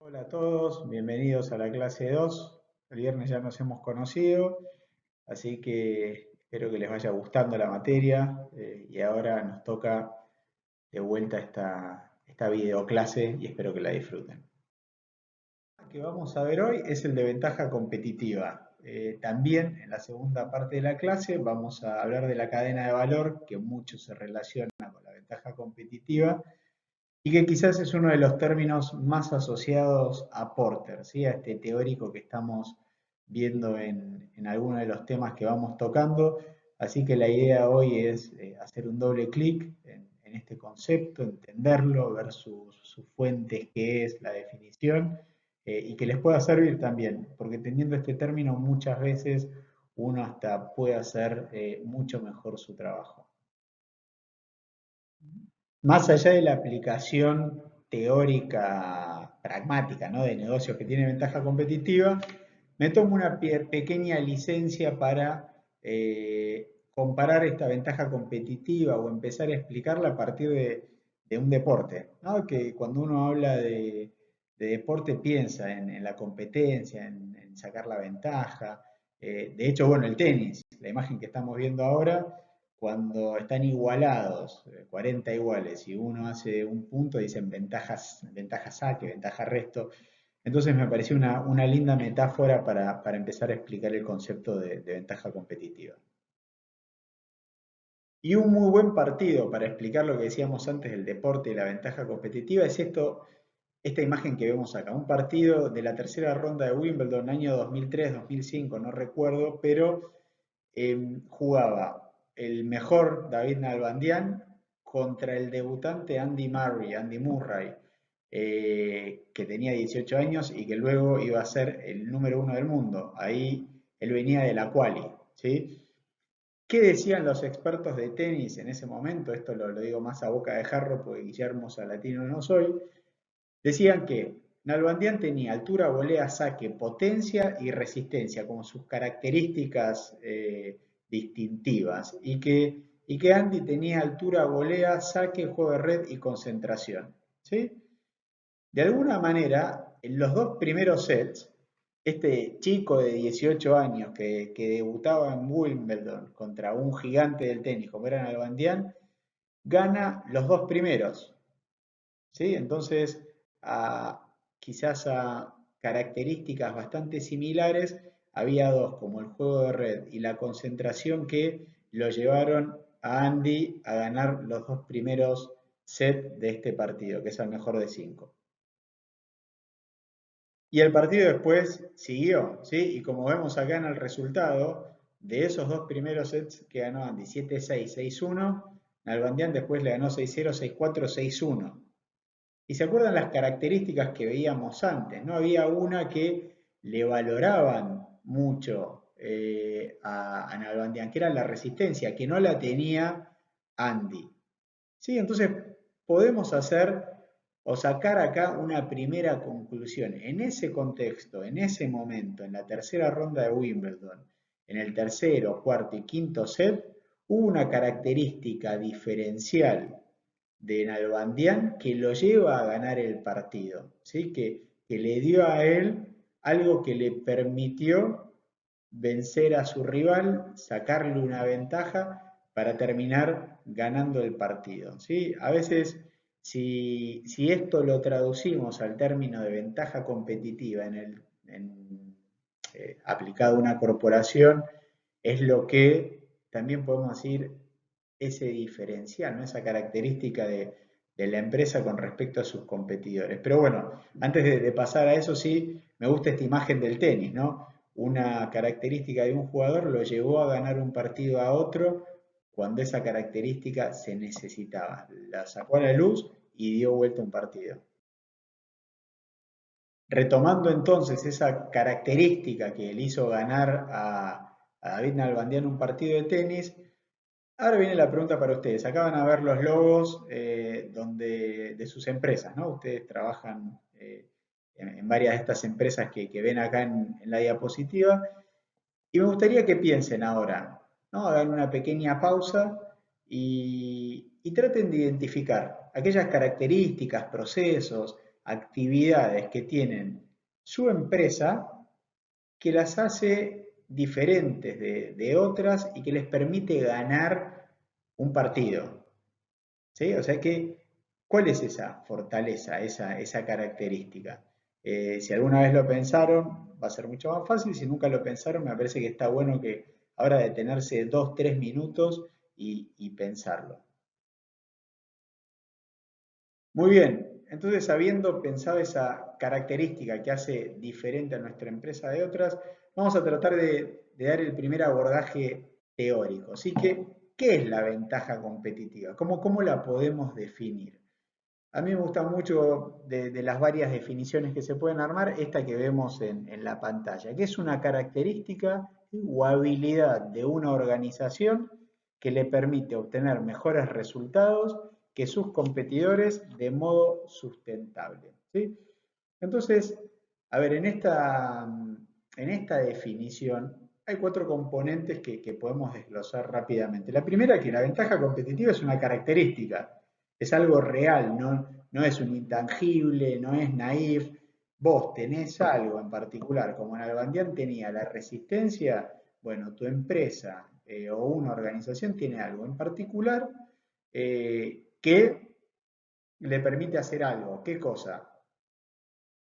Hola a todos, bienvenidos a la clase 2. El viernes ya nos hemos conocido, así que espero que les vaya gustando la materia y ahora nos toca de vuelta esta videoclase y espero que la disfruten. El que vamos a ver hoy es el de ventaja competitiva. También en la segunda parte de la clase vamos a hablar de la cadena de valor, que mucho se relaciona con la ventaja competitiva y que quizás es uno de los términos más asociados a Porter, ¿sí? A este teórico que estamos viendo en algunos de los temas que vamos tocando. Así que la idea hoy es hacer un doble clic en este concepto, entenderlo, ver sus fuentes, qué es la definición, y que les pueda servir también, porque teniendo este término muchas veces uno hasta puede hacer mucho mejor su trabajo. Más allá de la aplicación teórica pragmática, ¿no? De negocios que tiene ventaja competitiva, me tomo una pequeña licencia para comparar esta ventaja competitiva o empezar a explicarla a partir de un deporte, ¿no? Que cuando uno habla de deporte piensa en la competencia, en sacar la ventaja. De hecho, bueno, el tenis, la imagen que estamos viendo ahora, cuando están igualados, 40 iguales, y uno hace un punto, dicen ventaja saque, ventaja resto. Entonces me pareció una linda metáfora para empezar a explicar el concepto de ventaja competitiva. Y un muy buen partido para explicar lo que decíamos antes del deporte y la ventaja competitiva es esta imagen que vemos acá. Un partido de la tercera ronda de Wimbledon, año 2003-2005, no recuerdo, pero jugaba el mejor David Nalbandian contra el debutante Andy Murray, que tenía 18 años y que luego iba a ser el número uno del mundo. Ahí él venía de la quali, ¿sí? ¿Qué decían los expertos de tenis en ese momento? Esto lo digo más a boca de jarro porque Guillermo Salatino no soy. Decían que Nalbandian tenía altura, volea, saque, potencia y resistencia como sus características distintivas y que Andy tenía altura, volea, saque, juego de red y concentración. ¿Sí? De alguna manera, en los dos primeros sets, este chico de 18 años que debutaba en Wimbledon contra un gigante del tenis como era Nalbandian, gana los dos primeros. ¿Sí? Entonces, quizás a características bastante similares, había dos, como el juego de red y la concentración, que lo llevaron a Andy a ganar los dos primeros sets de este partido, que es el mejor de cinco. Y el partido después siguió, ¿sí? Y como vemos acá en el resultado, de esos dos primeros sets que ganó Andy, 7-6, 6-1, Nalbandian después le ganó 6-0, 6-4, 6-1. Y se acuerdan las características que veíamos antes, ¿no? Había una que le valoraban mucho a Nalbandian, que era la resistencia, que no la tenía Andy. ¿Sí? Entonces podemos hacer o sacar acá una primera conclusión. En ese contexto, en ese momento, en la tercera ronda de Wimbledon, en el tercero, cuarto y quinto set, hubo una característica diferencial de Nalbandian que lo lleva a ganar el partido, ¿sí? Que le dio a él algo que le permitió vencer a su rival, sacarle una ventaja para terminar ganando el partido, ¿sí? A veces, si esto lo traducimos al término de ventaja competitiva aplicado a una corporación, es lo que también podemos decir ese diferencial, ¿no? Esa característica de la empresa con respecto a sus competidores. Pero bueno, antes de pasar a eso, sí, me gusta esta imagen del tenis, ¿no? Una característica de un jugador lo llevó a ganar un partido a otro cuando esa característica se necesitaba. La sacó a la luz y dio vuelta un partido. Retomando entonces esa característica que le hizo ganar a David Nalbandian un partido de tenis, ahora viene la pregunta para ustedes. Acá van a ver los logos de sus empresas, ¿no? Ustedes trabajan en varias de estas empresas que ven acá en la diapositiva. Y me gustaría que piensen ahora, ¿no? Hagan una pequeña pausa y traten de identificar aquellas características, procesos, actividades que tienen su empresa que las hace diferentes de otras y que les permite ganar un partido. ¿Sí? O sea que, ¿cuál es esa fortaleza, esa característica? Si alguna vez lo pensaron, va a ser mucho más fácil. Si nunca lo pensaron, me parece que está bueno que ahora detenerse 2, 3 minutos y pensarlo. Muy bien, entonces habiendo pensado esa característica que hace diferente a nuestra empresa de otras, vamos a tratar de dar el primer abordaje teórico. Así que, ¿qué es la ventaja competitiva? ¿Cómo la podemos definir? A mí me gusta mucho de las varias definiciones que se pueden armar, esta que vemos en la pantalla, que es una característica o habilidad de una organización que le permite obtener mejores resultados que sus competidores de modo sustentable. ¿Sí? Entonces, a ver, en esta definición hay 4 componentes que podemos desglosar rápidamente. La primera, que la ventaja competitiva es una característica, es algo real, no es un intangible, no es naif. Vos tenés algo en particular, como Nalbandián tenía la resistencia, bueno, tu empresa o una organización tiene algo en particular que le permite hacer algo. ¿Qué cosa?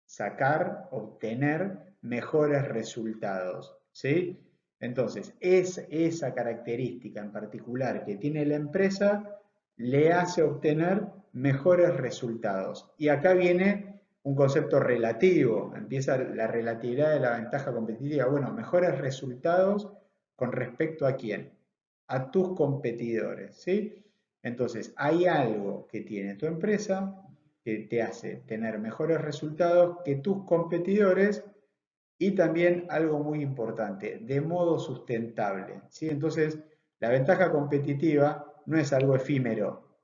Sacar, obtener mejores resultados, ¿sí? Entonces, esa característica en particular que tiene la empresa le hace obtener mejores resultados. Y acá viene un concepto relativo, empieza la relatividad de la ventaja competitiva. Bueno, mejores resultados con respecto a quién, a tus competidores, ¿sí? Entonces, hay algo que tiene tu empresa que te hace tener mejores resultados que tus competidores y también algo muy importante, de modo sustentable, ¿sí? Entonces, la ventaja competitiva no es algo efímero,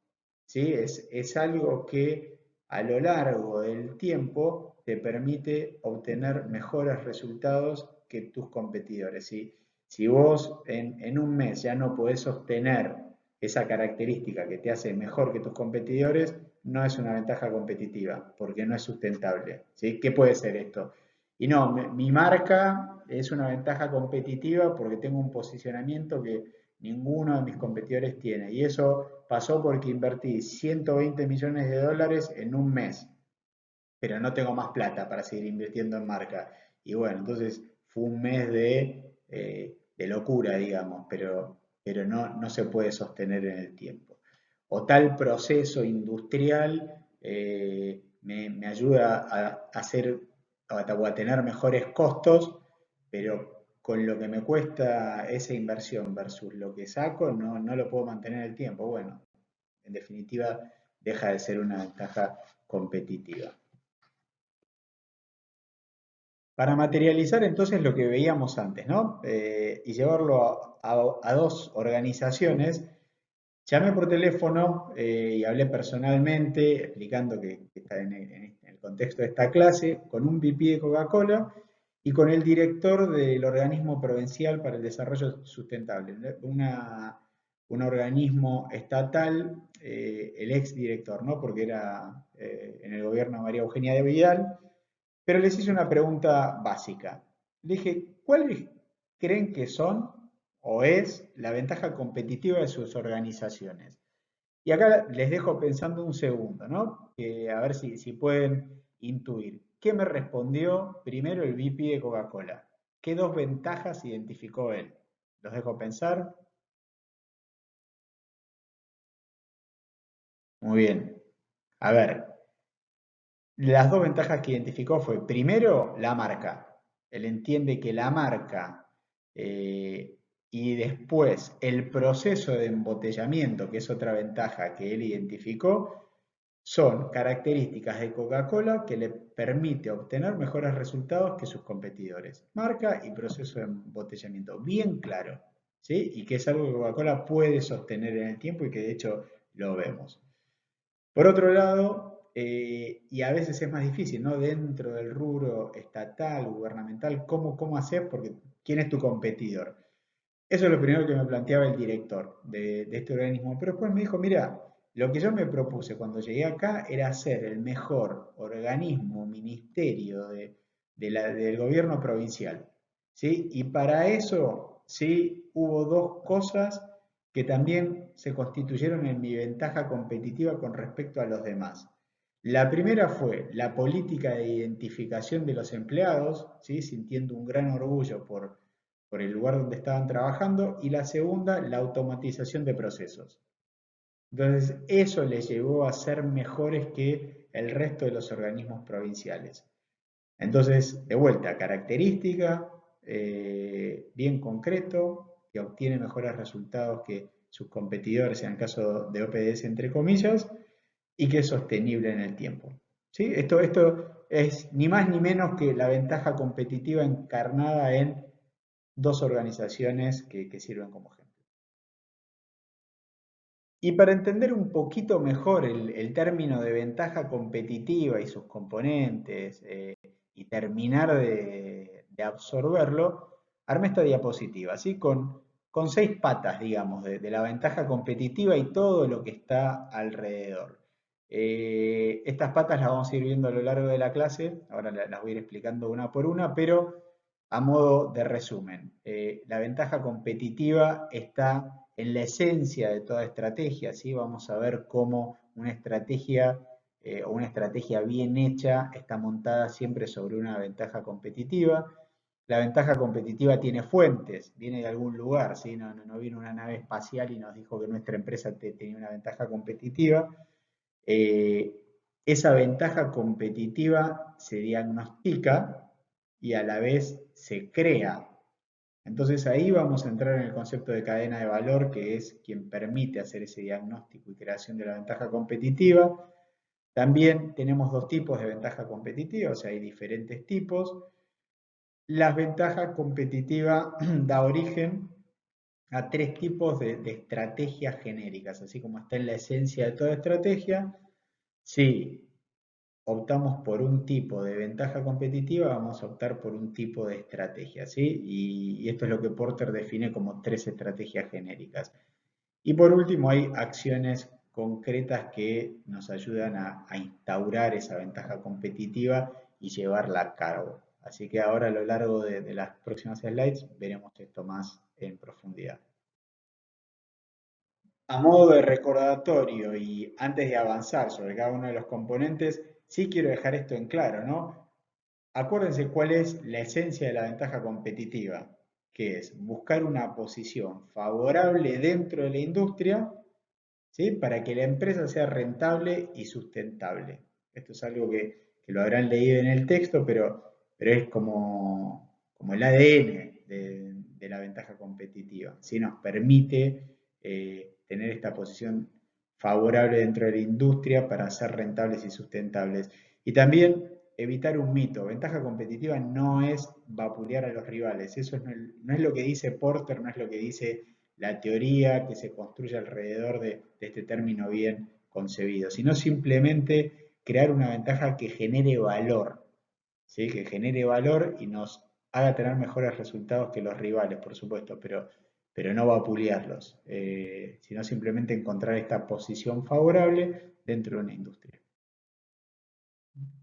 ¿sí? Es algo que a lo largo del tiempo te permite obtener mejores resultados que tus competidores, ¿sí? Si vos en un mes ya no podés obtener esa característica que te hace mejor que tus competidores, no es una ventaja competitiva, porque no es sustentable, ¿sí? ¿Qué puede ser esto? Y no, mi marca es una ventaja competitiva porque tengo un posicionamiento que ninguno de mis competidores tiene. Y eso pasó porque invertí 120 millones de dólares en un mes, pero no tengo más plata para seguir invirtiendo en marca. Y bueno, entonces fue un mes de locura, digamos, pero no se puede sostener en el tiempo. O tal proceso industrial me ayuda a hacer o a tener mejores costos, pero con lo que me cuesta esa inversión versus lo que saco, no lo puedo mantener en el tiempo. Bueno, en definitiva, deja de ser una ventaja competitiva. Para materializar entonces lo que veíamos antes, ¿no? Y llevarlo a 2 organizaciones, llamé por teléfono y hablé personalmente, explicando que está en el contexto de esta clase, con un VP de Coca-Cola y con el director del Organismo Provincial para el Desarrollo Sustentable, un organismo estatal, el ex director, ¿no? Porque era en el gobierno de María Eugenia de Vidal, pero les hice una pregunta básica. Le dije, ¿cuáles creen que son o es la ventaja competitiva de sus organizaciones? Y acá les dejo pensando un segundo, ¿no? A ver si pueden intuir. ¿Qué me respondió primero el VP de Coca-Cola? ¿Qué 2 ventajas identificó él? Los dejo pensar. Muy bien. A ver, las 2 ventajas que identificó fue, primero, la marca. Él entiende que la marca y después el proceso de embotellamiento, que es otra ventaja que él identificó, son características de Coca-Cola que le permite obtener mejores resultados que sus competidores. Marca y proceso de embotellamiento, bien claro, ¿sí? Y que es algo que Coca-Cola puede sostener en el tiempo y que de hecho lo vemos. Por otro lado, y a veces es más difícil, ¿no? Dentro del rubro estatal, gubernamental, ¿cómo hacer? Porque ¿quién es tu competidor? Eso es lo primero que me planteaba el director de este organismo. Pero después me dijo, mira, Lo que yo me propuse cuando llegué acá era ser el mejor organismo, ministerio del gobierno provincial, ¿sí? Y para eso, sí, hubo dos cosas que también se constituyeron en mi ventaja competitiva con respecto a los demás. La primera fue la política de identificación de los empleados, ¿sí? Sintiendo un gran orgullo por el lugar donde estaban trabajando, y la segunda, la automatización de procesos. Entonces, eso les llevó a ser mejores que el resto de los organismos provinciales. Entonces, de vuelta, característica, bien concreto, que obtiene mejores resultados que sus competidores en el caso de OPDS, entre comillas, y que es sostenible en el tiempo. ¿Sí? Esto es ni más ni menos que la ventaja competitiva encarnada en dos organizaciones que sirven como ejemplo. Y para entender un poquito mejor el término de ventaja competitiva y sus componentes, y terminar de absorberlo, armé esta diapositiva, ¿sí? Con 6 patas, digamos, de la ventaja competitiva y todo lo que está alrededor. Estas patas las vamos a ir viendo a lo largo de la clase, ahora las voy a ir explicando una por una, pero a modo de resumen, la ventaja competitiva está en la esencia de toda estrategia, ¿sí? Vamos a ver cómo una estrategia o una estrategia bien hecha está montada siempre sobre una ventaja competitiva. La ventaja competitiva tiene fuentes, viene de algún lugar, ¿sí? No viene una nave espacial y nos dijo que nuestra empresa tenía una ventaja competitiva. Eh, Esa ventaja competitiva se diagnostica y a la vez se crea. Entonces ahí vamos a entrar en el concepto de cadena de valor, que es quien permite hacer ese diagnóstico y creación de la ventaja competitiva. También tenemos dos tipos de ventaja competitiva, o sea, hay diferentes tipos. La ventaja competitiva da origen a 3 tipos de estrategias genéricas, así como está en la esencia de toda estrategia. Si optamos por un tipo de ventaja competitiva, vamos a optar por un tipo de estrategia, ¿sí? Y esto es lo que Porter define como 3 estrategias genéricas. Y por último, hay acciones concretas que nos ayudan a instaurar esa ventaja competitiva y llevarla a cabo. Así que ahora a lo largo de las próximas slides veremos esto más en profundidad. A modo de recordatorio y antes de avanzar sobre cada uno de los componentes, sí quiero dejar esto en claro, ¿no? Acuérdense cuál es la esencia de la ventaja competitiva, que es buscar una posición favorable dentro de la industria, ¿sí? Para que la empresa sea rentable y sustentable. Esto es algo que lo habrán leído en el texto, pero es como el ADN de la ventaja competitiva. ¿Sí? Nos permite tener esta posición favorable dentro de la industria para ser rentables y sustentables. Y también evitar un mito. Ventaja competitiva no es vapulear a los rivales. Eso no es lo que dice Porter, no es lo que dice la teoría que se construye alrededor de este término bien concebido, sino simplemente crear una ventaja que genere valor, ¿sí? Que genere valor y nos haga tener mejores resultados que los rivales, por supuesto, pero no vapulearlos, sino simplemente encontrar esta posición favorable dentro de una industria.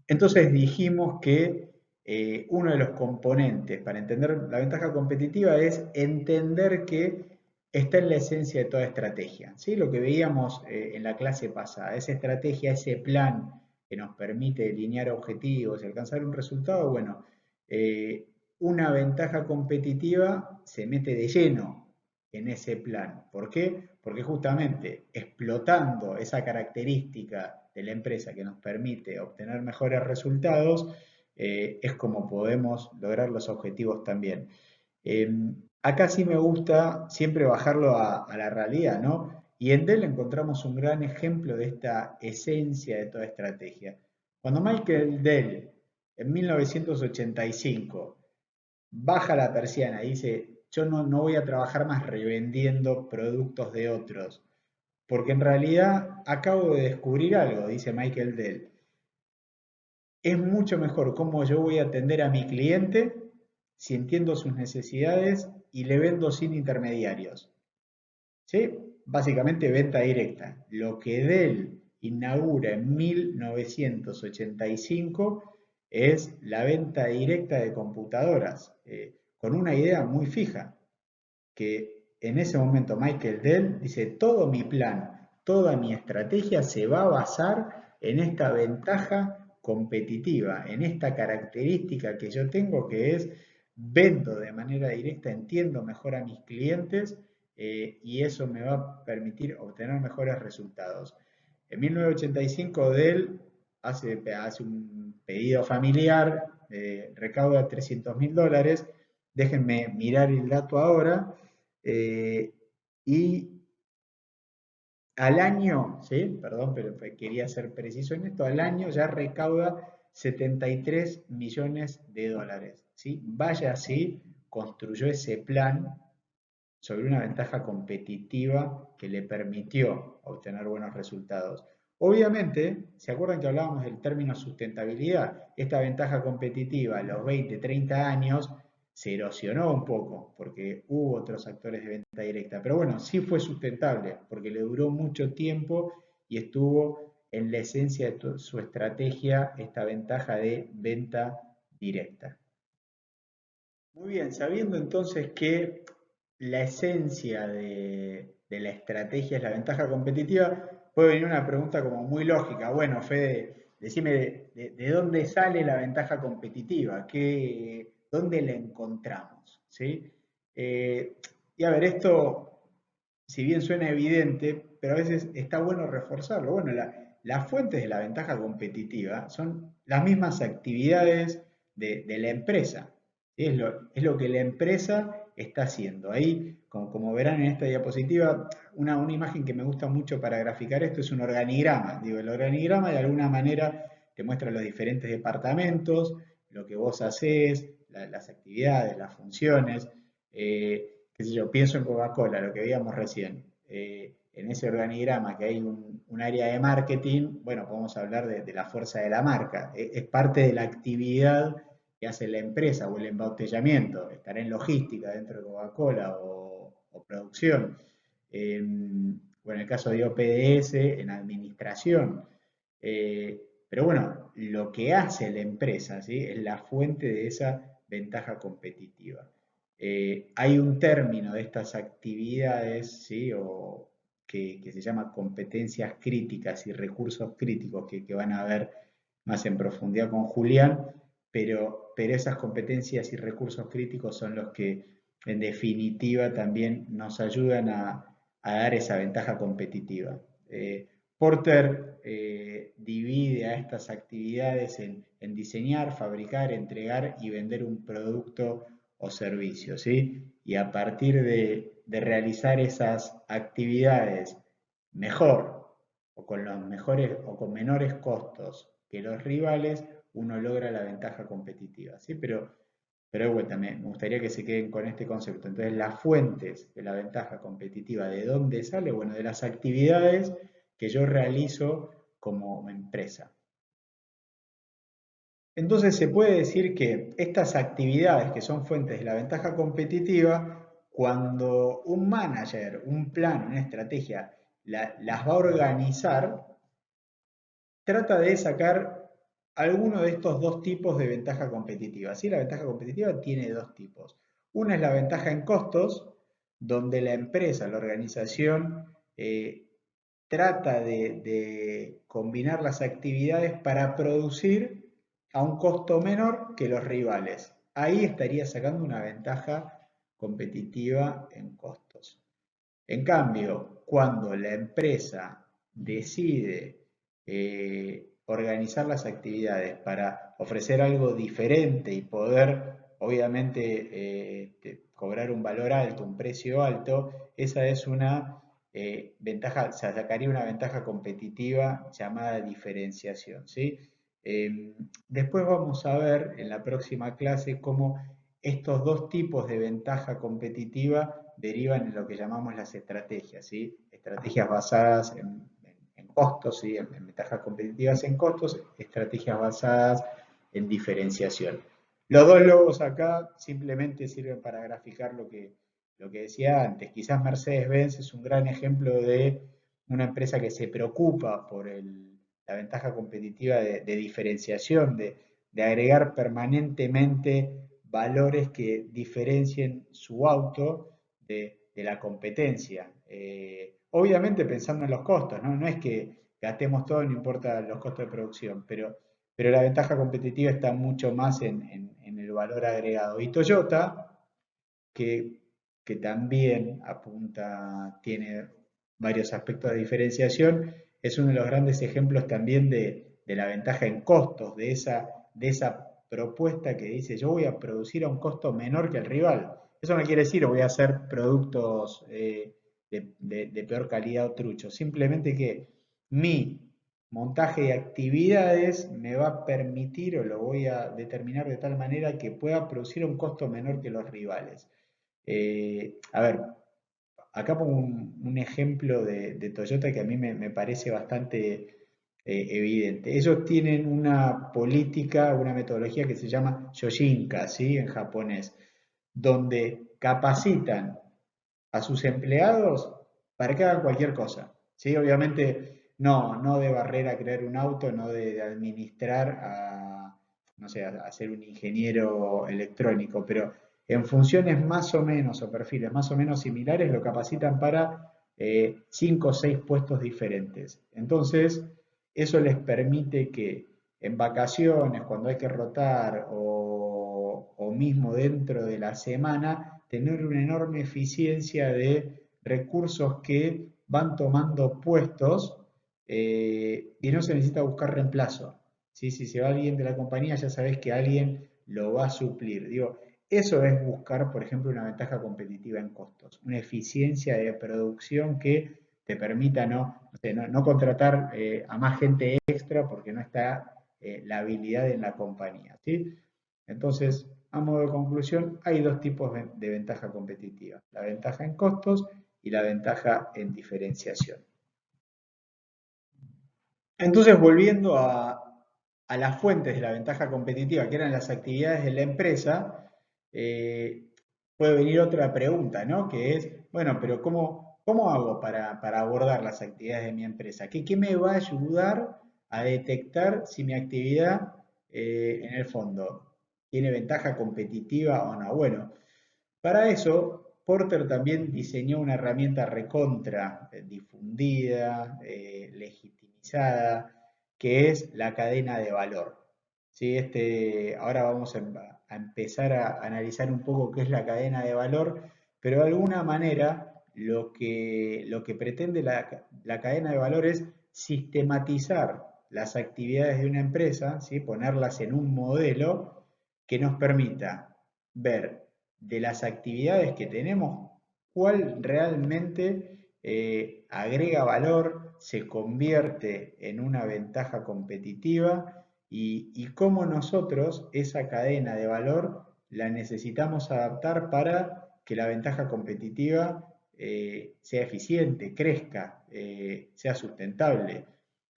Entonces dijimos que uno de los componentes para entender la ventaja competitiva es entender que está en la esencia de toda estrategia. ¿Sí? Lo que veíamos en la clase pasada, esa estrategia, ese plan que nos permite delinear objetivos y alcanzar un resultado, bueno, una ventaja competitiva se mete de lleno en ese plan. ¿Por qué? Porque justamente explotando esa característica de la empresa que nos permite obtener mejores resultados, es como podemos lograr los objetivos también. Acá sí me gusta siempre bajarlo a la realidad, ¿no? Y en Dell encontramos un gran ejemplo de esta esencia de toda estrategia. Cuando Michael Dell, en 1985, baja la persiana y dice, yo no voy a trabajar más revendiendo productos de otros, porque en realidad acabo de descubrir algo, dice Michael Dell. Es mucho mejor cómo yo voy a atender a mi cliente si entiendo sus necesidades y le vendo sin intermediarios. ¿Sí? básicamente venta directa. Lo que Dell inaugura en 1985 es la venta directa de computadoras, con una idea muy fija, que en ese momento Michael Dell dice, todo mi plan, toda mi estrategia se va a basar en esta ventaja competitiva, en esta característica que yo tengo, que es vendo de manera directa, entiendo mejor a mis clientes, y eso me va a permitir obtener mejores resultados. En 1985 Dell hace un pedido familiar, recauda $300.000. Déjenme mirar el dato ahora. eh, y al año, ¿sí? Perdón, pero quería ser preciso en esto, al año ya recauda $73 millones, ¿sí? Vaya así, construyó ese plan sobre una ventaja competitiva que le permitió obtener buenos resultados. Obviamente, ¿se acuerdan que hablábamos del término sustentabilidad? Esta ventaja competitiva a los 20, 30 años se erosionó un poco porque hubo otros actores de venta directa, pero bueno, sí fue sustentable porque le duró mucho tiempo y estuvo en la esencia de su estrategia esta ventaja de venta directa. Muy bien, sabiendo entonces que la esencia de la estrategia es la ventaja competitiva, puede venir una pregunta como muy lógica. Bueno, Fede, decime de dónde sale la ventaja competitiva, dónde la encontramos, ¿sí? Eh, y a ver, esto, si bien suena evidente, pero a veces está bueno reforzarlo. Bueno, las fuentes de la ventaja competitiva son las mismas actividades de la empresa. ¿Sí? Es lo que la empresa está haciendo. Ahí, como verán en esta diapositiva, una imagen que me gusta mucho para graficar esto es un organigrama. Digo, el organigrama de alguna manera te muestra los diferentes departamentos, lo que vos hacés, las actividades, las funciones. Qué sé yo, pienso en Coca-Cola, lo que veíamos recién. En ese organigrama que hay un área de marketing, bueno, podemos hablar de la fuerza de la marca. Es parte de la actividad que hace la empresa o el embotellamiento, estará en logística dentro de Coca-Cola o producción. O en el caso de OPDS, en administración. Pero bueno, lo que hace la empresa, ¿sí? Es la fuente de esa ventaja competitiva. Hay un término de estas actividades, ¿sí? Que se llama competencias críticas y recursos críticos que van a ver más en profundidad con Julián, pero esas competencias y recursos críticos son los que en definitiva también nos ayudan a dar esa ventaja competitiva. Porter divide a estas actividades en diseñar, fabricar, entregar y vender un producto o servicio, ¿sí? Y a partir de realizar esas actividades mejor o con los mejores o con menores costos que los rivales, uno logra la ventaja competitiva, ¿sí? Pero de vuelta, me gustaría que se queden con este concepto. Entonces, las fuentes de la ventaja competitiva, ¿de dónde sale? Bueno, de las actividades que yo realizo como empresa. Entonces, se puede decir que estas actividades que son fuentes de la ventaja competitiva, cuando un manager, un plan, una estrategia, las va a organizar, trata de sacar alguno de estos dos tipos de ventaja competitiva. ¿Sí? La ventaja competitiva tiene dos tipos. Una es la ventaja en costos, donde la empresa, la organización, trata de combinar las actividades para producir a un costo menor que los rivales. Ahí estaría sacando una ventaja competitiva en costos. En cambio, cuando la empresa decide organizar las actividades para ofrecer algo diferente y poder, obviamente, cobrar un valor alto, un precio alto, esa es una ventaja, se sacaría una ventaja competitiva llamada diferenciación, ¿sí? Después vamos a ver en la próxima clase cómo estos dos tipos de ventaja competitiva derivan en lo que llamamos las estrategias, ¿sí? Estrategias basadas en costos, ¿sí? En ventajas competitivas en costos, estrategias basadas en diferenciación. Los dos logos acá simplemente sirven para graficar lo que decía antes, quizás Mercedes-Benz es un gran ejemplo de una empresa que se preocupa por la ventaja competitiva de diferenciación, de agregar permanentemente valores que diferencien su auto de la competencia. Obviamente pensando en los costos, ¿no? No es que gastemos todo, no importa los costos de producción, pero la ventaja competitiva está mucho más en el valor agregado. Y Toyota, que, que también apunta, tiene varios aspectos de diferenciación, es uno de los grandes ejemplos también de la ventaja en costos, de esa propuesta que dice yo voy a producir a un costo menor que el rival. Eso no quiere decir voy a hacer productos de peor calidad o truchos, simplemente que mi montaje de actividades me va a permitir o lo voy a determinar de tal manera que pueda producir a un costo menor que los rivales. A ver, acá pongo un ejemplo de Toyota que a mí me parece bastante evidente. Ellos tienen una política, una metodología que se llama Yoshinka, ¿sí? En japonés, donde capacitan a sus empleados para que hagan cualquier cosa. ¿Sí? Obviamente no de barrer a crear un auto, no de administrar no sé, a ser un ingeniero electrónico, pero en funciones más o menos o perfiles más o menos similares lo capacitan para 5 o 6 puestos diferentes. Entonces, eso les permite que en vacaciones, cuando hay que rotar o mismo dentro de la semana, tener una enorme eficiencia de recursos que van tomando puestos y no se necesita buscar reemplazo. ¿Sí? Si se va alguien de la compañía, ya sabes que alguien lo va a suplir. Digo, eso es buscar, por ejemplo, una ventaja competitiva en costos, una eficiencia de producción que te permita no contratar a más gente extra porque no está la habilidad en la compañía. ¿Sí? Entonces, a modo de conclusión, hay dos tipos de ventaja competitiva, la ventaja en costos y la ventaja en diferenciación. Entonces, volviendo a las fuentes de la ventaja competitiva, que eran las actividades de la empresa, eh, puede venir otra pregunta, ¿no? Que es, bueno, pero ¿cómo hago para abordar las actividades de mi empresa? ¿Qué me va a ayudar a detectar si mi actividad, en el fondo, tiene ventaja competitiva o no? Bueno, para eso, Porter también diseñó una herramienta recontra difundida, legitimizada, que es la cadena de valor. ¿Sí? Ahora vamos a empezar a analizar un poco qué es la cadena de valor, pero de alguna manera lo que pretende la cadena de valor es sistematizar las actividades de una empresa, ¿sí? Ponerlas en un modelo que nos permita ver de las actividades que tenemos, cuál realmente agrega valor, se convierte en una ventaja competitiva y cómo nosotros esa cadena de valor la necesitamos adaptar para que la ventaja competitiva sea eficiente, crezca, sea sustentable.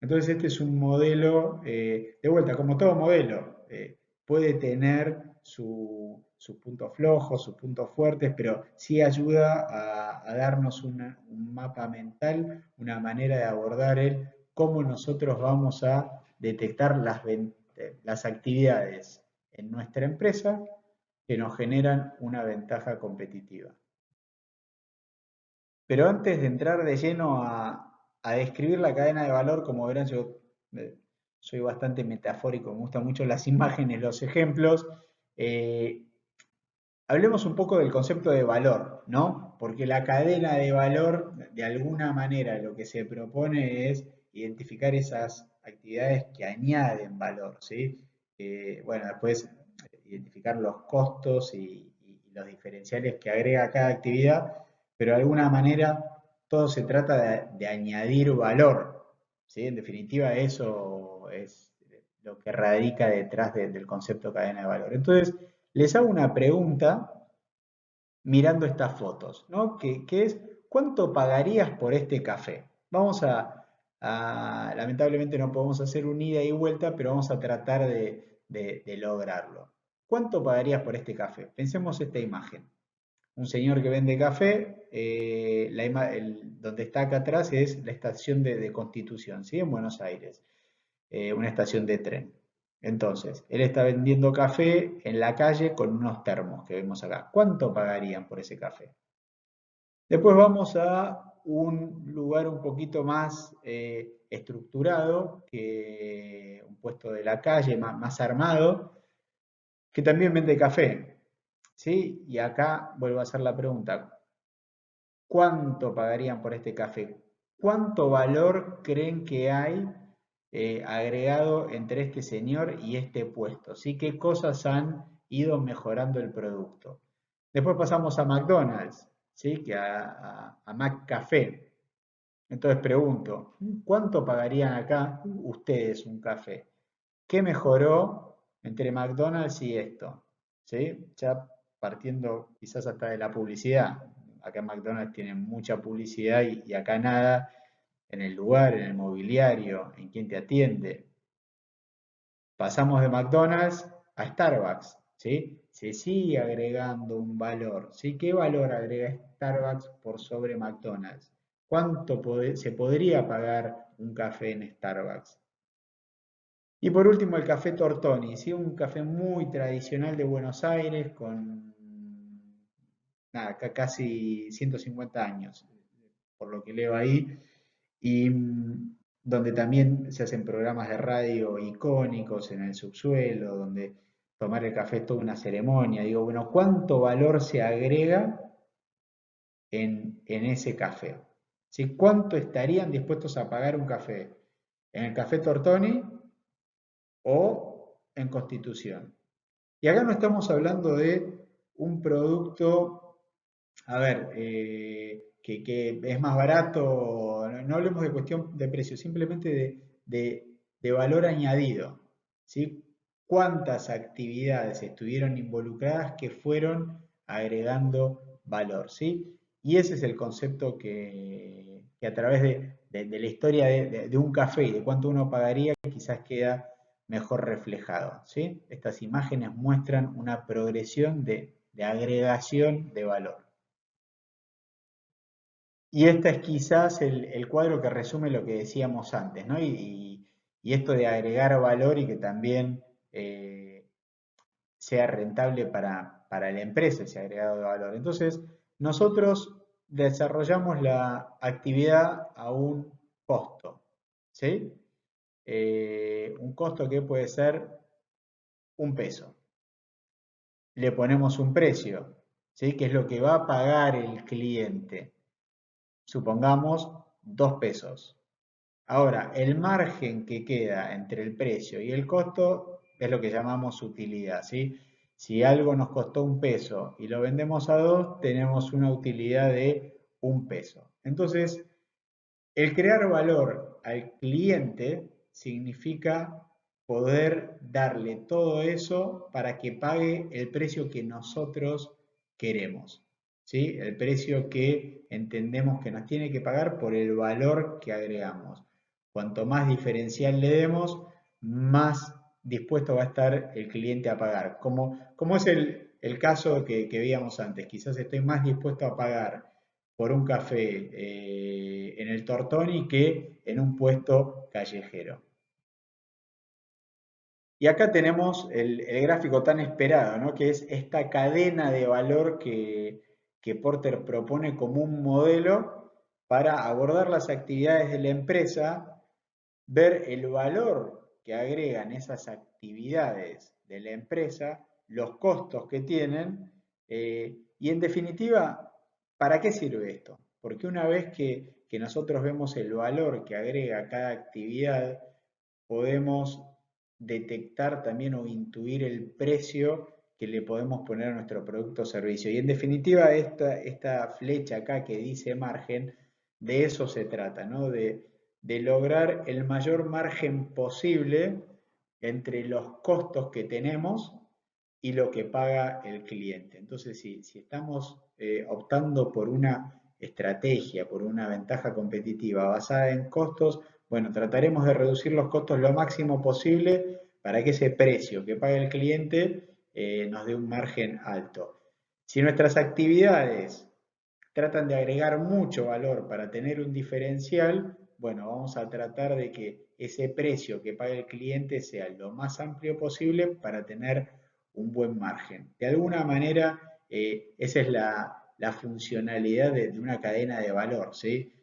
Entonces este es un modelo, de vuelta, como todo modelo, puede tener sus puntos flojos, sus puntos fuertes, pero sí ayuda a darnos un mapa mental, una manera de abordar el cómo nosotros vamos a detectar las actividades en nuestra empresa que nos generan una ventaja competitiva. Pero antes de entrar de lleno a describir la cadena de valor, como verán, yo soy bastante metafórico, me gustan mucho las imágenes, los ejemplos. eh, Hablemos un poco del concepto de valor, ¿no? Porque la cadena de valor, de alguna manera, lo que se propone es identificar esas actividades que añaden valor, ¿sí? Bueno, después identificar los costos y los diferenciales que agrega cada actividad, pero de alguna manera todo se trata de añadir valor, ¿sí? En definitiva, eso es lo que radica detrás del concepto cadena de valor. Entonces, les hago una pregunta mirando estas fotos, ¿no? Que es, ¿cuánto pagarías por este café? Lamentablemente no podemos hacer un ida y vuelta, pero vamos a tratar de lograrlo. ¿Cuánto pagarías por este café? Pensemos esta imagen. un señor que vende café, donde está acá atrás es la estación de Constitución, ¿sí? En Buenos Aires, una estación de tren. Entonces, él está vendiendo café en la calle con unos termos que vemos acá. ¿Cuánto pagarían por ese café? Después vamos a un lugar un poquito más estructurado, que un puesto de la calle más armado, que también vende café. ¿Sí? Y acá vuelvo a hacer la pregunta, ¿cuánto pagarían por este café? ¿Cuánto valor creen que hay agregado entre este señor y este puesto? ¿Sí? ¿Qué cosas han ido mejorando el producto? Después pasamos a McDonald's, ¿sí? Que a McCafé. Entonces pregunto, ¿cuánto pagarían acá ustedes un café? ¿Qué mejoró entre McDonald's y esto? ¿Sí? Ya partiendo quizás hasta de la publicidad. Acá en McDonald's tienen mucha publicidad y acá nada, en el lugar, en el mobiliario, en quién te atiende. Pasamos de McDonald's a Starbucks, ¿sí? Se sigue agregando un valor, ¿sí? ¿Qué valor agrega Starbucks por sobre McDonald's? ¿Cuánto se podría pagar un café en Starbucks? Y por último, el café Tortoni, ¿sí? Un café muy tradicional de Buenos Aires con nada, casi 150 años, por lo que leo ahí, y donde también se hacen programas de radio icónicos en el subsuelo, donde tomar el café es toda una ceremonia. Digo, bueno, ¿cuánto valor se agrega en ese café? ¿Sí? ¿Cuánto estarían dispuestos a pagar un café? ¿En el café Tortoni o en Constitución? Y acá no estamos hablando de un producto, a ver, que es más barato, no hablemos de cuestión de precio, simplemente de valor añadido, ¿sí? ¿Cuántas actividades estuvieron involucradas que fueron agregando valor, ¿sí? Y ese es el concepto que a través de la historia de un café y de cuánto uno pagaría, quizás queda mejor reflejado, ¿sí? Estas imágenes muestran una progresión de agregación de valor. Y este es quizás el cuadro que resume lo que decíamos antes, ¿no? Y esto de agregar valor y que también sea rentable para la empresa ese agregado de valor. Entonces, nosotros desarrollamos la actividad a un costo, ¿sí? Un costo que puede ser $1. Le ponemos un precio, ¿sí? Que es lo que va a pagar el cliente. Supongamos $2. Ahora, el margen que queda entre el precio y el costo es lo que llamamos utilidad, ¿sí? Si algo nos costó $1 y lo vendemos a 2, tenemos una utilidad de $1. Entonces, el crear valor al cliente significa poder darle todo eso para que pague el precio que nosotros queremos, ¿sí? El precio que entendemos que nos tiene que pagar por el valor que agregamos. Cuanto más diferencial le demos, más dispuesto va a estar el cliente a pagar. Como es el caso que veíamos antes, quizás estoy más dispuesto a pagar por un café en el Tortoni que en un puesto callejero. Y acá tenemos el gráfico tan esperado, ¿no? Que es esta cadena de valor que Porter propone como un modelo para abordar las actividades de la empresa, ver el valor que agregan esas actividades de la empresa, los costos que tienen y en definitiva, ¿para qué sirve esto? Porque una vez que nosotros vemos el valor que agrega cada actividad, podemos detectar también o intuir el precio que le podemos poner a nuestro producto o servicio. Y en definitiva, esta flecha acá que dice margen, de eso se trata, ¿no? De lograr el mayor margen posible entre los costos que tenemos y lo que paga el cliente. Entonces, si estamos optando por una estrategia, por una ventaja competitiva basada en costos, bueno, trataremos de reducir los costos lo máximo posible para que ese precio que paga el cliente nos dé un margen alto. Si nuestras actividades tratan de agregar mucho valor para tener un diferencial, bueno, vamos a tratar de que ese precio que pague el cliente sea lo más amplio posible para tener un buen margen. De alguna manera, esa es la funcionalidad de una cadena de valor, ¿sí?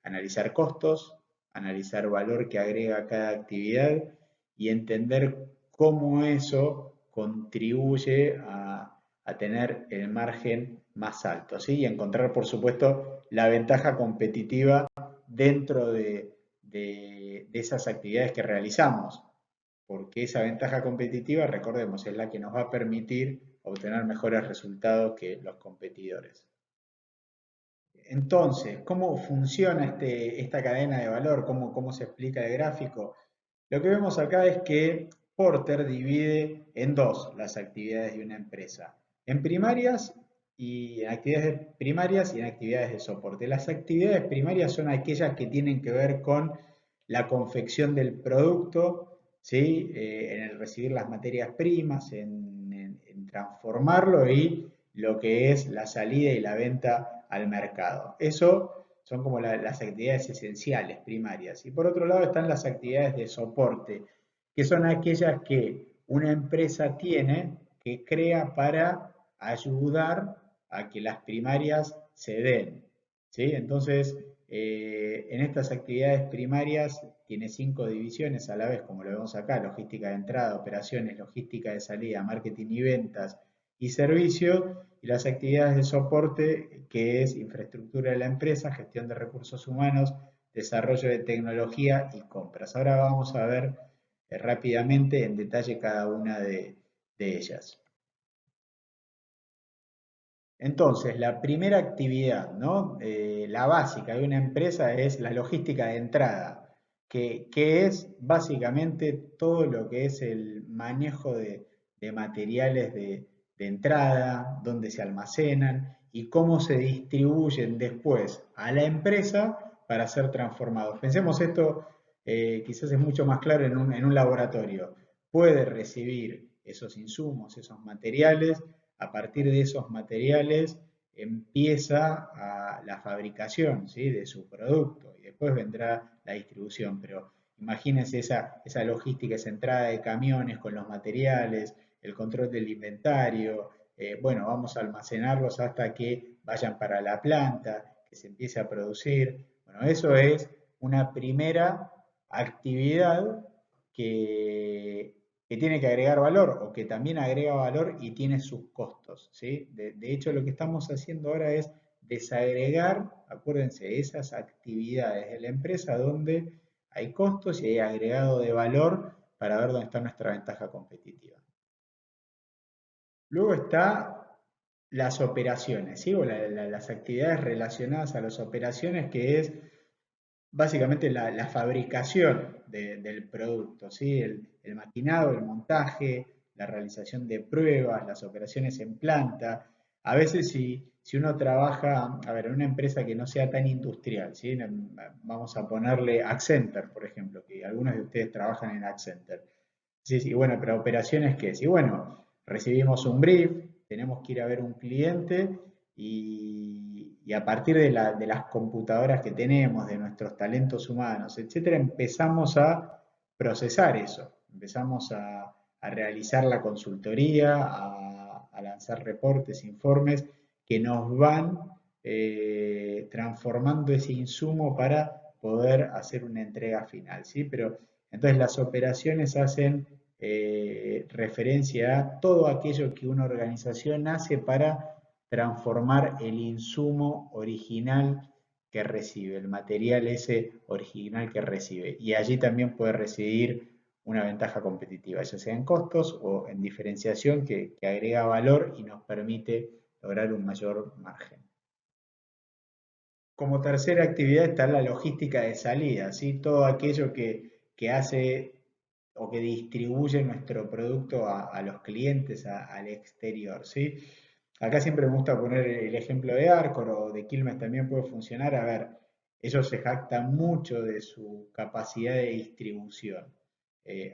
Analizar costos, analizar valor que agrega cada actividad y entender cómo eso contribuye a tener el margen más alto, ¿sí? Y encontrar, por supuesto, la ventaja competitiva dentro de esas actividades que realizamos, porque esa ventaja competitiva, recordemos, es la que nos va a permitir obtener mejores resultados que los competidores. Entonces, ¿cómo funciona esta cadena de valor? ¿Cómo se explica el gráfico? Lo que vemos acá es que Porter divide en dos las actividades de una empresa, en primarias y en actividades primarias y en actividades de soporte. Las actividades primarias son aquellas que tienen que ver con la confección del producto, ¿sí? En el recibir las materias primas, en transformarlo y lo que es la salida y la venta al mercado. Eso son como las actividades esenciales, primarias. Y por otro lado están las actividades de soporte, que son aquellas que una empresa tiene, que crea para ayudar a que las primarias se den. ¿Sí? Entonces, en estas actividades primarias tiene 5 divisiones a la vez, como lo vemos acá: logística de entrada, operaciones, logística de salida, marketing y ventas y servicio, y las actividades de soporte, que es infraestructura de la empresa, gestión de recursos humanos, desarrollo de tecnología y compras. Ahora vamos a ver rápidamente en detalle cada una de ellas. Entonces, la primera actividad, ¿no? La básica de una empresa es la logística de entrada, que es básicamente todo lo que es el manejo de materiales de entrada, dónde se almacenan y cómo se distribuyen después a la empresa para ser transformados. Pensemos esto, quizás es mucho más claro en un laboratorio. Puede recibir esos insumos, esos materiales. A partir de esos materiales empieza la fabricación, ¿sí? De su producto y después vendrá la distribución. Pero imagínense esa logística, esa entrada de camiones con los materiales, el control del inventario. Bueno, vamos a almacenarlos hasta que vayan para la planta, que se empiece a producir. Bueno, eso es una primera actividad que, que tiene que agregar valor o que también agrega valor y tiene sus costos, ¿sí? De hecho, lo que estamos haciendo ahora es desagregar, acuérdense, esas actividades de la empresa donde hay costos y hay agregado de valor para ver dónde está nuestra ventaja competitiva. Luego está las operaciones, ¿sí? O las actividades relacionadas a las operaciones, que es básicamente la fabricación del producto, ¿sí? El maquinado, el montaje, la realización de pruebas, las operaciones en planta. A veces si uno trabaja, a ver, en una empresa que no sea tan industrial, ¿sí? Vamos a ponerle Accenture, por ejemplo, que algunos de ustedes trabajan en Accenture. Sí, sí, bueno, pero operaciones, ¿qué es? Y bueno, recibimos un brief, tenemos que ir a ver un cliente y a partir de las computadoras que tenemos, de nuestros talentos humanos, etcétera, empezamos a procesar eso, empezamos a realizar la consultoría, a lanzar reportes, informes que nos van transformando ese insumo para poder hacer una entrega final, ¿sí? Pero entonces las operaciones hacen referencia a todo aquello que una organización hace para transformar el insumo original que recibe, el material ese original que recibe. Y allí también puede residir una ventaja competitiva, ya sea en costos o en diferenciación que agrega valor y nos permite lograr un mayor margen. Como tercera actividad está la logística de salida, ¿sí? Todo aquello que hace o que distribuye nuestro producto a los clientes, al exterior, ¿sí? Acá siempre me gusta poner el ejemplo de Arcor o de Quilmes también puede funcionar. A ver, ellos se jactan mucho de su capacidad de distribución.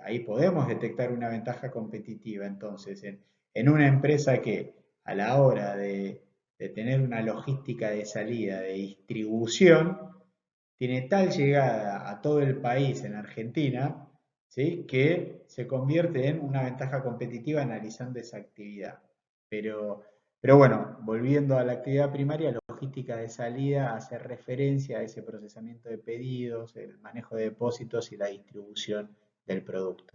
Ahí podemos detectar una ventaja competitiva entonces en una empresa a la hora de tener una logística de salida, de distribución, tiene tal llegada a todo el país en Argentina, ¿sí? Que se convierte en una ventaja competitiva analizando esa actividad. Pero, pero bueno, volviendo a la actividad primaria, la logística de salida hace referencia a ese procesamiento de pedidos, el manejo de depósitos y la distribución del producto.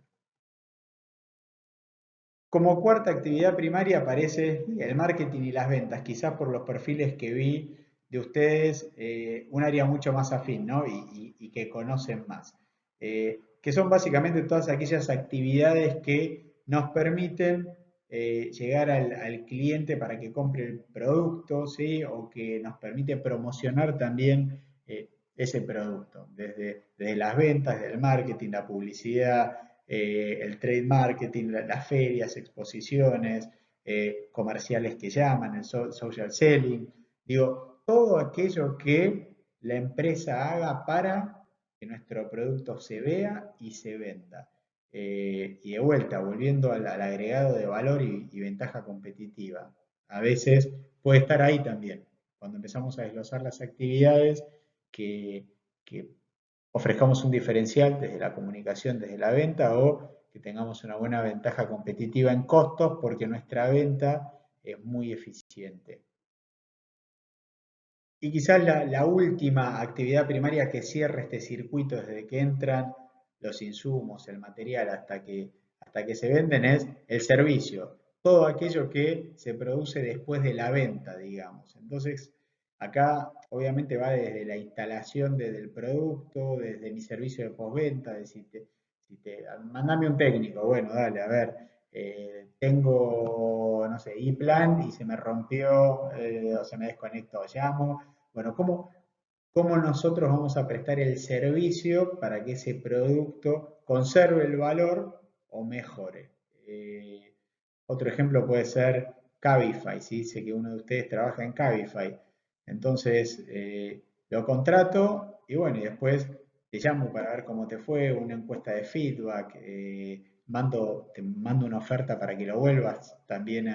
Como cuarta actividad primaria aparece el marketing y las ventas, quizás por los perfiles que vi de ustedes, un área mucho más afín, ¿no? Y que conocen más. Que son básicamente todas aquellas actividades que nos permiten llegar al cliente para que compre el producto, ¿sí? O que nos permite promocionar también ese producto, desde las ventas, desde el marketing, la publicidad, el trade marketing, las ferias, exposiciones, comerciales que llaman, el social selling, digo, todo aquello que la empresa haga para que nuestro producto se vea y se venda. Y de vuelta, volviendo al agregado de valor y ventaja competitiva. A veces puede estar ahí también, cuando empezamos a desglosar las actividades que, que ofrezcamos un diferencial desde la comunicación, desde la venta, o que tengamos una buena ventaja competitiva en costos porque nuestra venta es muy eficiente. Y quizás la última actividad primaria que cierra este circuito desde que entran los insumos, el material, hasta que se venden es el servicio, todo aquello que se produce después de la venta, digamos. Entonces, acá obviamente va desde la instalación del producto, desde mi servicio de postventa, de mandame un técnico, bueno, dale, a ver, tengo, no sé, e-plan y se me rompió, o se me desconectó, llamo. Bueno, ¿cómo nosotros vamos a prestar el servicio para que ese producto conserve el valor o mejore? Otro ejemplo puede ser Cabify, ¿sí? Sé que uno de ustedes trabaja en Cabify. Entonces, lo contrato y bueno, y después te llamo para ver cómo te fue, una encuesta de feedback, te mando una oferta para que lo vuelvas también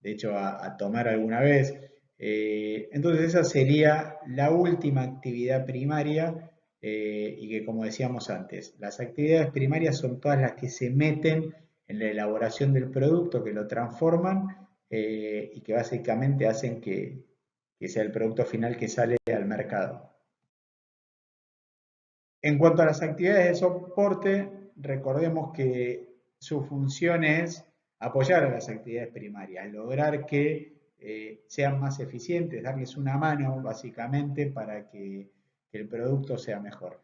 de hecho, a tomar alguna vez. Entonces esa sería la última actividad primaria y que como decíamos antes, las actividades primarias son todas las que se meten en la elaboración del producto, que lo transforman y que básicamente hacen que sea el producto final que sale al mercado. En cuanto a las actividades de soporte, recordemos que su función es apoyar a las actividades primarias, lograr que sean más eficientes, darles una mano básicamente para que el producto sea mejor.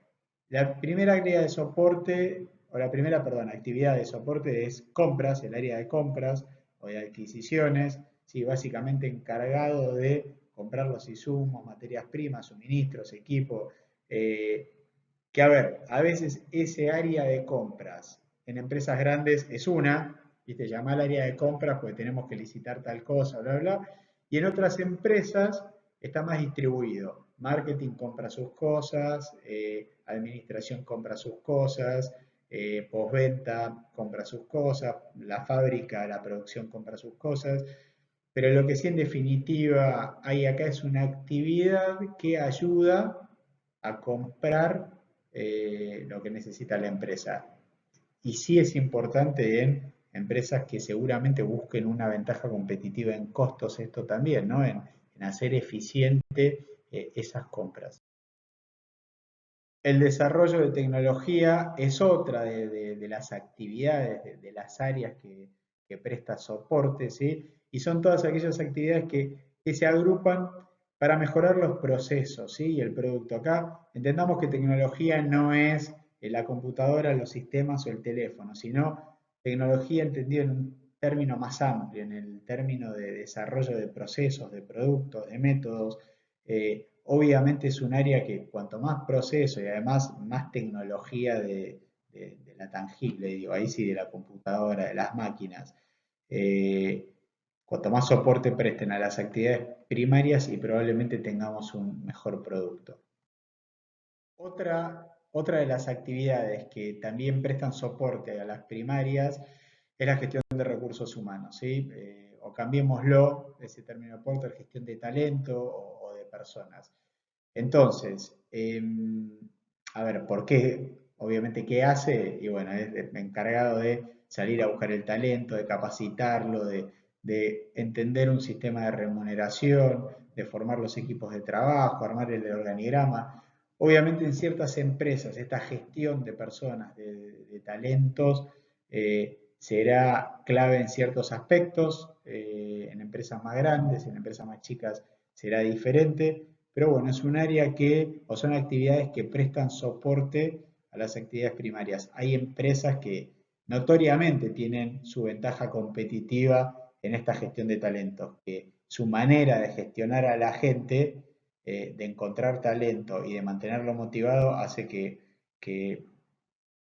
La primera actividad de soporte, o la primera, perdón, actividad de soporte es compras, el área de compras o de adquisiciones, sí, básicamente encargado de comprar los insumos, materias primas, suministros, equipo, que a ver, a veces ese área de compras en empresas grandes es una, ¿viste? Llama al área de compras porque tenemos que licitar tal cosa, bla, bla, y en otras empresas está más distribuido. Marketing compra sus cosas, administración compra sus cosas, postventa compra sus cosas, la fábrica, la producción compra sus cosas, pero lo que sí en definitiva hay acá es una actividad que ayuda a comprar lo que necesita la empresa. Y sí es importante en empresas que seguramente busquen una ventaja competitiva en costos, esto también, ¿no? En hacer eficiente esas compras. El desarrollo de tecnología es otra de las actividades, de las áreas que presta soporte, ¿sí? Y son todas aquellas actividades que se agrupan para mejorar los procesos, ¿sí? Y el producto. Acá entendamos que tecnología no es la computadora, los sistemas o el teléfono, sino tecnología entendida en un término más amplio, en el término de desarrollo de procesos, de productos, de métodos. Obviamente es un área que cuanto más proceso y además más tecnología de la tangible, digo, ahí sí de la computadora, de las máquinas, eh, cuanto más soporte presten a las actividades primarias y probablemente tengamos un mejor producto. Otra de las actividades que también prestan soporte a las primarias es la gestión de recursos humanos, ¿sí? o cambiémoslo, ese término de Porter, gestión de talento o de personas. Entonces, a ver, ¿por qué? Obviamente, ¿qué hace? Y bueno, es encargado de salir a buscar el talento, de capacitarlo, de entender un sistema de remuneración, de formar los equipos de trabajo, armar el organigrama. Obviamente en ciertas empresas esta gestión de personas, de talentos, será clave en ciertos aspectos, en empresas más grandes, en empresas más chicas será diferente, pero bueno, es un área que, o son actividades que prestan soporte a las actividades primarias. Hay empresas que notoriamente tienen su ventaja competitiva en esta gestión de talentos, que su manera de gestionar a la gente, de encontrar talento y de mantenerlo motivado, hace que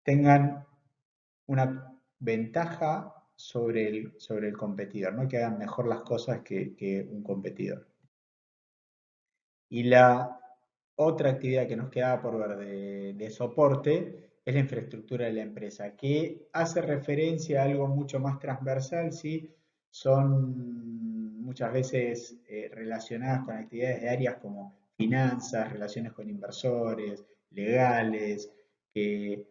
tengan una ventaja sobre el competidor, ¿no? Que hagan mejor las cosas que un competidor. Y la otra actividad que nos quedaba por ver de soporte es la infraestructura de la empresa, que hace referencia a algo mucho más transversal, ¿sí? Son muchas veces relacionadas con actividades de áreas como finanzas, relaciones con inversores, legales, que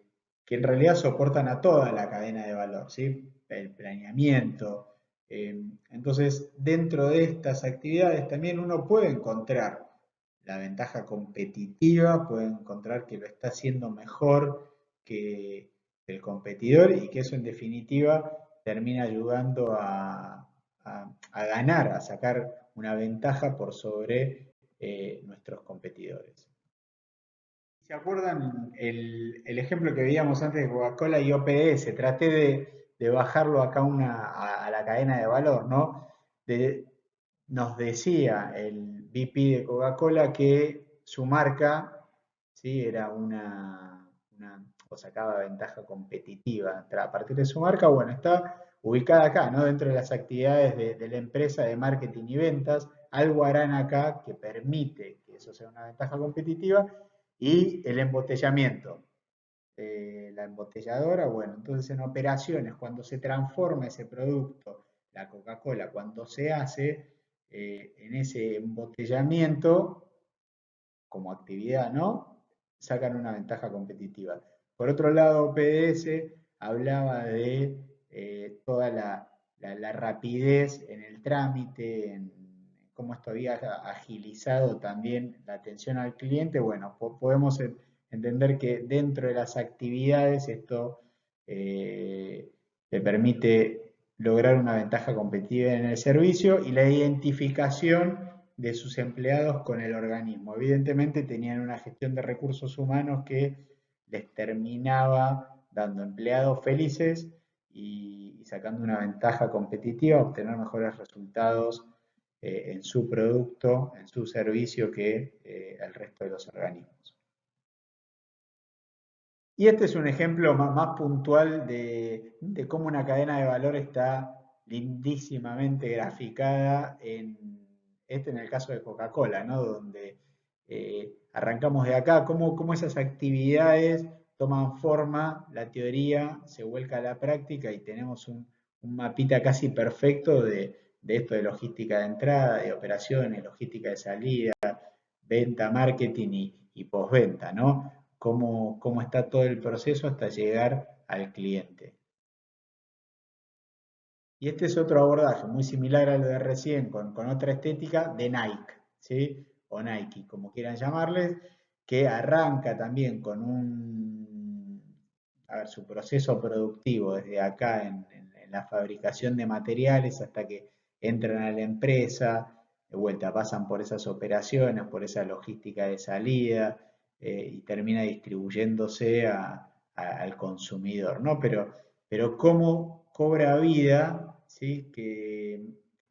en realidad soportan a toda la cadena de valor, ¿sí? El planeamiento. Entonces, dentro de estas actividades también uno puede encontrar la ventaja competitiva, puede encontrar que lo está haciendo mejor que el competidor y que eso en definitiva termina ayudando a ganar, a sacar una ventaja por sobre nuestros competidores. ¿Se acuerdan el ejemplo que veíamos antes de Coca-Cola y OPS? Traté de bajarlo acá a la cadena de valor, ¿no? Nos decía el VP de Coca-Cola que su marca, ¿sí? Era o sacaba ventaja competitiva a partir de su marca. Bueno, está ubicada acá, ¿no? Dentro de las actividades de la empresa de marketing y ventas. Algo harán acá que permite que eso sea una ventaja competitiva. Y el embotellamiento. La embotelladora, bueno, entonces en operaciones, cuando se transforma ese producto, la Coca-Cola, cuando se hace en ese embotellamiento, como actividad, ¿no? Sacan una ventaja competitiva. Por otro lado, PDS hablaba de toda la rapidez en el trámite, en cómo esto había agilizado también la atención al cliente. Bueno, podemos entender que dentro de las actividades esto le permite lograr una ventaja competitiva en el servicio y la identificación de sus empleados con el organismo. Evidentemente tenían una gestión de recursos humanos que les terminaba dando empleados felices y sacando una ventaja competitiva, obtener mejores resultados en su producto, en su servicio que el resto de los organismos. Y este es un ejemplo más puntual de cómo una cadena de valor está lindísimamente graficada en el caso de Coca-Cola, ¿no? Donde arrancamos de acá, cómo esas actividades toman forma, la teoría se vuelca a la práctica y tenemos un mapita casi perfecto de esto de logística de entrada, de operaciones, logística de salida, venta, marketing y postventa, ¿no? Cómo está todo el proceso hasta llegar al cliente. Y este es otro abordaje muy similar al de recién, con otra estética de Nike, ¿sí? O Nike, como quieran llamarles, que arranca también con su proceso productivo desde acá en la fabricación de materiales hasta que entran a la empresa, de vuelta pasan por esas operaciones, por esa logística de salida, y termina distribuyéndose al consumidor, ¿no? Pero cómo cobra vida, ¿sí? Que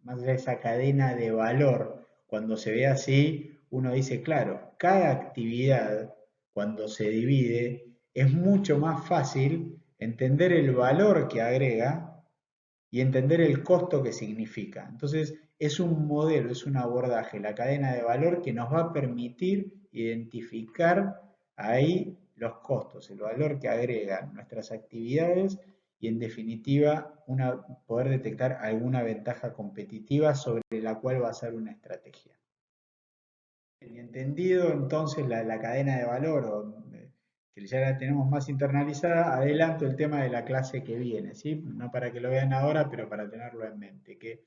más allá de esa cadena de valor, cuando se ve así, uno dice, claro, cada actividad, cuando se divide, es mucho más fácil entender el valor que agrega y entender el costo que significa. Entonces, es un modelo, es un abordaje, la cadena de valor que nos va a permitir identificar ahí los costos, el valor que agregan nuestras actividades y en definitiva poder detectar alguna ventaja competitiva sobre la cual basar una estrategia. Y entendido entonces la cadena de valor, que ya la tenemos más internalizada, adelanto el tema de la clase que viene, ¿sí? No para que lo vean ahora, pero para tenerlo en mente, que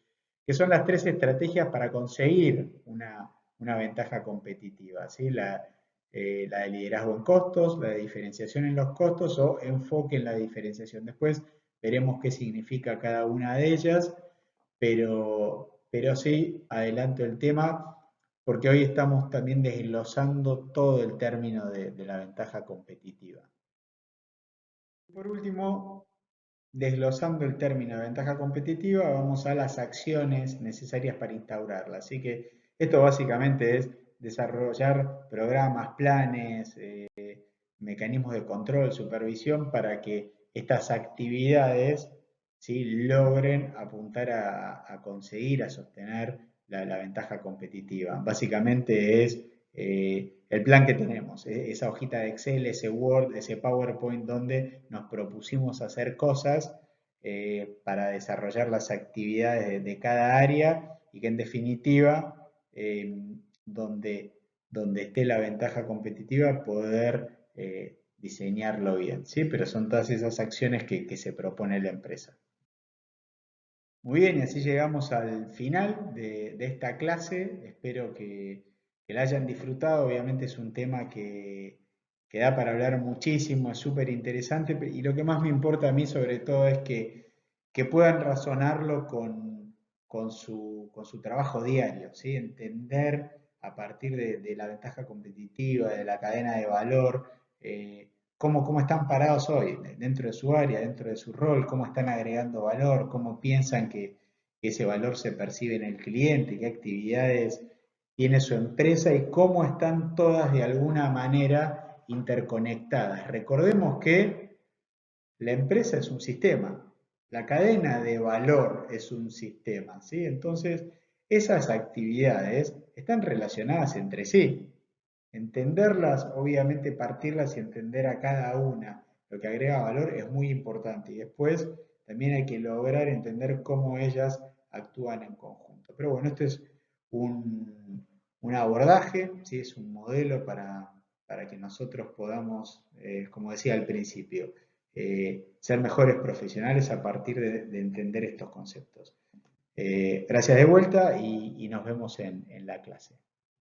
son las 3 estrategias para conseguir una ventaja competitiva, ¿sí? La de liderazgo en costos, la de diferenciación en los costos o enfoque en la diferenciación. Después veremos qué significa cada una de ellas, pero sí, adelanto el tema porque hoy estamos también desglosando todo el término de la ventaja competitiva. Por último, desglosando el término de ventaja competitiva, vamos a las acciones necesarias para instaurarla. Así que esto básicamente es desarrollar programas, planes, mecanismos de control, supervisión para que estas actividades, ¿sí?, logren apuntar a conseguir, a sostener la ventaja competitiva. Básicamente es el plan que tenemos, esa hojita de Excel, ese Word, ese PowerPoint donde nos propusimos hacer cosas para desarrollar las actividades de cada área y que en definitiva, donde esté la ventaja competitiva, poder diseñarlo bien, ¿sí? Pero son todas esas acciones que se propone la empresa. Muy bien, y así llegamos al final de esta clase. Espero que la hayan disfrutado. Obviamente es un tema que da para hablar muchísimo, es súper interesante. Y lo que más me importa a mí sobre todo es que puedan razonarlo con su trabajo diario, ¿sí? Entender a partir de la ventaja competitiva, de la cadena de valor, cómo están parados hoy, dentro de su área, dentro de su rol, cómo están agregando valor, cómo piensan que ese valor se percibe en el cliente, qué actividades tiene su empresa y cómo están todas de alguna manera interconectadas. Recordemos que la empresa es un sistema, la cadena de valor es un sistema, ¿sí? Entonces, esas actividades están relacionadas entre sí. Entenderlas, obviamente partirlas y entender a cada una lo que agrega valor es muy importante. Y después también hay que lograr entender cómo ellas actúan en conjunto. Pero bueno, este es un abordaje, ¿sí? Es un modelo para que nosotros podamos, como decía al principio, ser mejores profesionales a partir de entender estos conceptos. Gracias de vuelta y nos vemos en la clase.